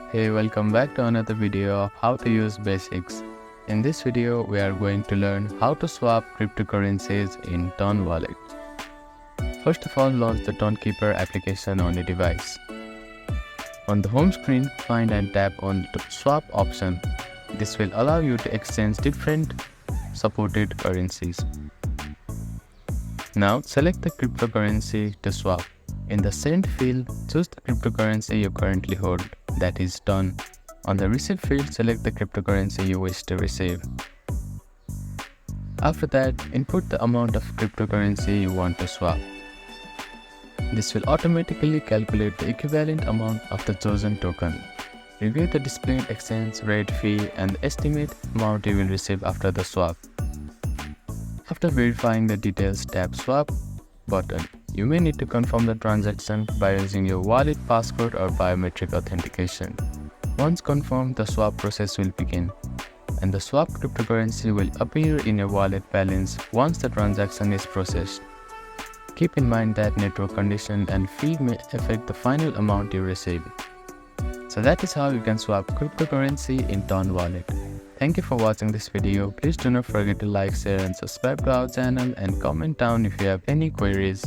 Hey, welcome back to another video of how to use basics. In this video, we are going to learn how to swap cryptocurrencies in Ton wallet. First of all, launch the Tonkeeper application on your device. On the home screen, find and tap on the swap option. This will allow you to exchange different supported currencies. Now, select the cryptocurrency to swap. In the Send field, choose the cryptocurrency you currently hold, that is Ton. On the Receive field, select the cryptocurrency you wish to receive. After that, input the amount of cryptocurrency you want to swap. This will automatically calculate the equivalent amount of the chosen token. Review the displayed exchange rate fee and the estimate amount you will receive after the swap. After verifying the details, tap Swap button. You may need to confirm the transaction by using your wallet passcode or biometric authentication. Once confirmed, the swap process will begin, and the swap cryptocurrency will appear in your wallet balance once the transaction is processed. Keep in mind that network condition and fee may affect the final amount you receive. So that is how you can swap cryptocurrency in Ton wallet. Thank you for watching this video. Please do not forget to like, share and subscribe to our channel and comment down if you have any queries.